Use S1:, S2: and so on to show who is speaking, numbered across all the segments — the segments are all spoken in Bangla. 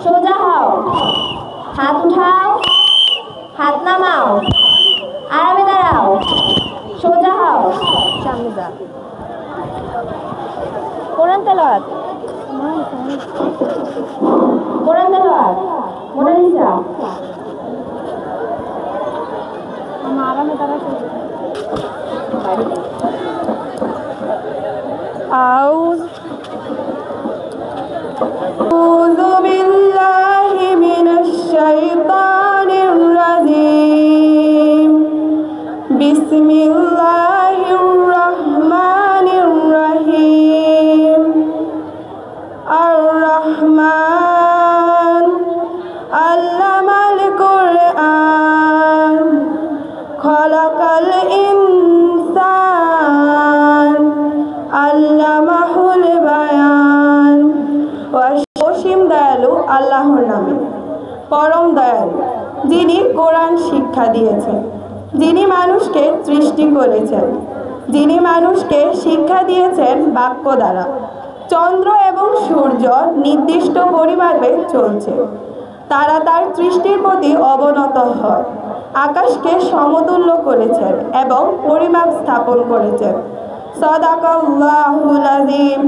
S1: সোজা হও, হাত উঠাও, হাত নামাও, আরামে দাঁড়াও, সোজা হও, সামনে যা। কোরআন তেলাওয়াত, কোরআন তেলাওয়াত, মোনালিসা। আরামে দাঁড়াও। أعوذ بالله من الشيطان الرجيم بسم الله الرحمن الرحيم الرحمن علم القرآن خلق الإنسان علمه البيان। অসীম দয়ালু আল্লাহর নামে। পরম দয়ালু যিনি কোরআন শিক্ষা দিয়েছেন, যিনি মানুষকে সৃষ্টি করেছেন, যিনি মানুষকে শিক্ষা দিয়েছেন বাক্য দ্বারা। চন্দ্র এবং সূর্য নির্দিষ্ট পরিমাপে চলছে, তারা তার সৃষ্টির প্রতি অবনত হয়। আকাশকে সমতুল্য করেছেন এবং পরিমাপ স্থাপন করেছেন। সাদাকাল্লাহুল আযীম।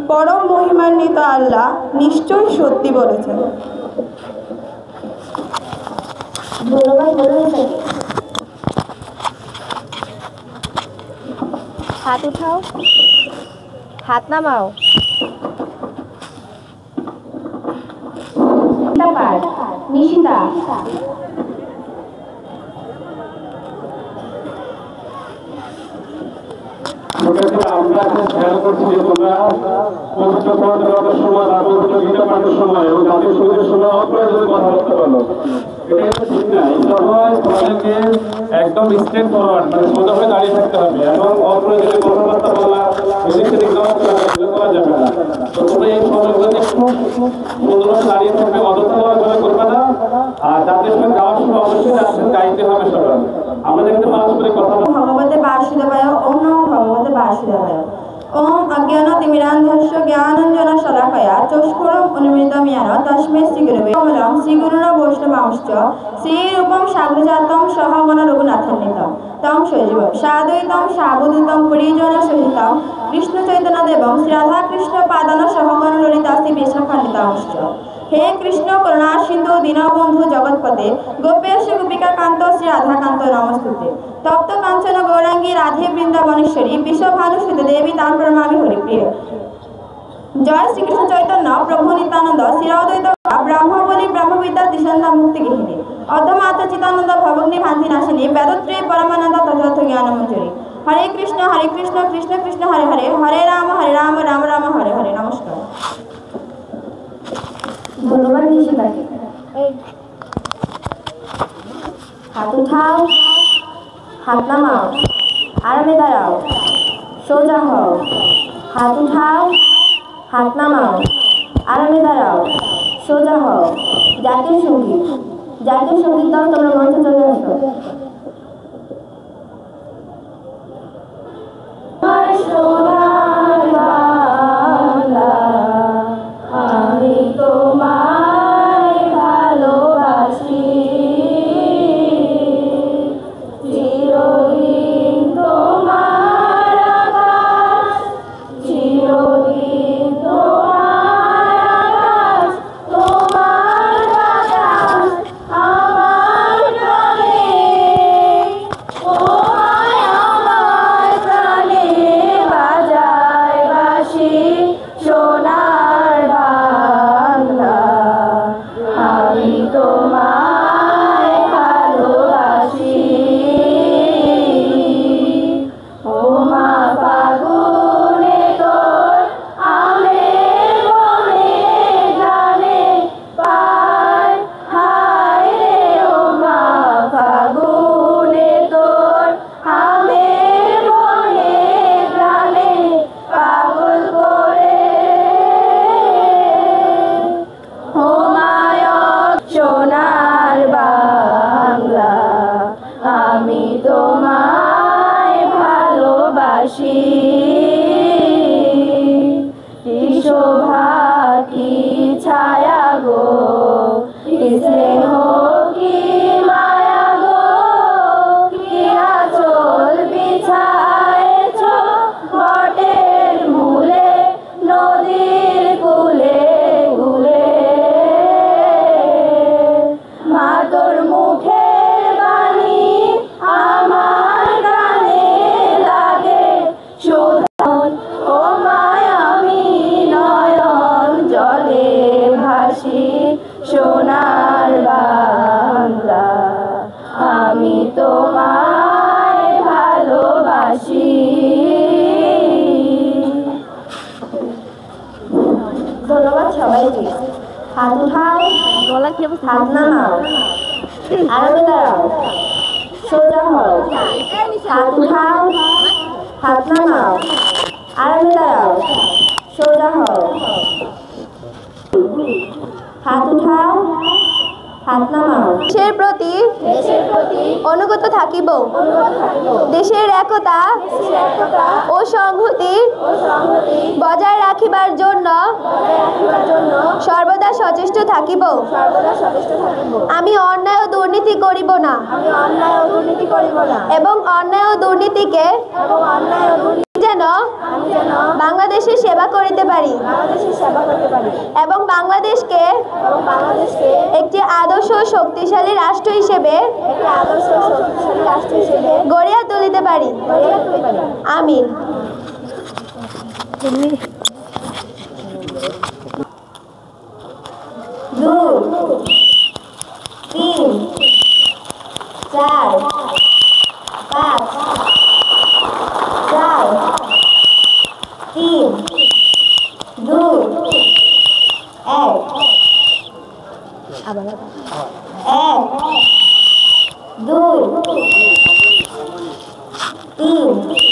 S1: পরম মহিমান্বিত আল্লাহ নিশ্চয়ই সত্যি বলেছেন। ধন্যবাদ। হাত উঠাও, হাত নামাও। নিশিতা,
S2: আমরা খেয়াল করছি যে তোমরা পবিত্র পড়ার সময় বা পবিত্র গীতা পাঠের সময় এবং জাতীয় সঙ্গীতের সময় অপ্রয়োজনীয় কথা বলতে পারলো। এটা কিন্তু ঠিক না। এই সময় তোমাদেরকে একদম স্ট্রেট ফরওয়ার্ড মানে সোজা হয়ে দাঁড়িয়ে থাকতে হবে এবং অপ্রয়োজনীয় কথাবার্তা বলা এদিক সেদিক করা যাবে না। তো তোমরা এই সময়গুলোতে একটু সুন্দরভাবে দাঁড়িয়ে থাকবে, অযথা করে করবে না। আর জাতীয় সঙ্গীত গাওয়ার সময় অবশ্যই গাইতে হবে সবার। আমাদের কিন্তু পারস্পরিক কথা
S1: ভগবতে বাসুদেবায় ওম নমো ভগবতে বাসুদেবায়। ওম অজ্ঞানতিমিরান্ধস্য জ্ঞানাঞ্জনা শলাকয়া চক্ষুরুম উন্মিলিতং येन তস্मै শ্রীগুরবে কমলং শ্রীগুরুণ বৈষ্ণবাংশ্চ শ্রীরূপং সাগ্রজাতং সহগণ রঘুনাথান্বিতং তং সজীবং সাদ্বৈতং সাবধূতং পরিজন সহিতং কৃষ্ণ চৈতন্যদেবং শ্রী রাধা কৃষ্ণ পাদান সহগণ ললিতা শ্রী বিশাখান্বিতাংশ্চ। হে কৃষ্ণ করুণা সিন্ধু দীনবন্ধু জগৎপতে গোপেশ গোপিকা কান্ত শ্রী রাধাকান্ত নমস্তুতে। তপ্ত কাঞ্চন গৌরাঙ্গী রাধে বৃন্দাবনেশ্বরী বিশ্বভানুসুতে দেবী তাং প্রণমামি হরিপ্রিয়ে। জয় শ্রীকৃষ্ণ চৈতন্য প্রভু নিত্যানন্দ শ্রীরাদ্বৈত ব্রহ্মবলী ব্রহ্মবিদ্যা দিশান্তা মুক্তি গৃহিণী অর্ধমাত্র চিতানন্দ ভবগ্নি ভান্তি নাশিনী বেদত্রয়ী পরমানন্দ তথার্থ জ্ঞানমঞ্জরি। হরে কৃষ্ণ কৃষ্ণ কৃষ্ণ হরে হরে, হরে রাম রাম রাম হরে হরে। নমস্কার। ধন্যবাদ নিশিতাকে। হাত উঠাও, হাত নামাও, আরামে দাঁড়াও, সোজা হও, হাত উঠাও, হাত নামাও, আরামে দাঁড়াও, সোজা হও। জাতীয় সঙ্গীত, জাতীয় সঙ্গীত দল তোমরা মঞ্চে চলে আসো। বাজা ভালোবাসি সোনার বাংলা, আমি তোমায় ভালোবাসি। ধন্যবাদ সবাইকে। হাত উঠাও, হাত নামাও, আরামে দাঁড়াও, সোজা হও। হাত উঠাও, হাত নামাও, আরামে দাঁড়াও, সোজা হও। হাত উঠাও, হাত নামাও। দেশের প্রতি অনুগত থাকিব, দেশের একতা ও সংহতি বজায় রাখিবার জন্য সর্বদা সচেষ্ট থাকিব। আমি অন্যায় ও দুর্নীতি করিব না এবং অন্যায় ও দুর্নীতিকে যেন বাংলাদেশের সেবা করিতে পারি এবং বাংলাদেশকে একটি আদর্শ শক্তিশালী রাষ্ট্র হিসেবে গড়িয়া তুলিতে পারি। আমিন। 2 3 4 5 4 3 2 1 1 2 3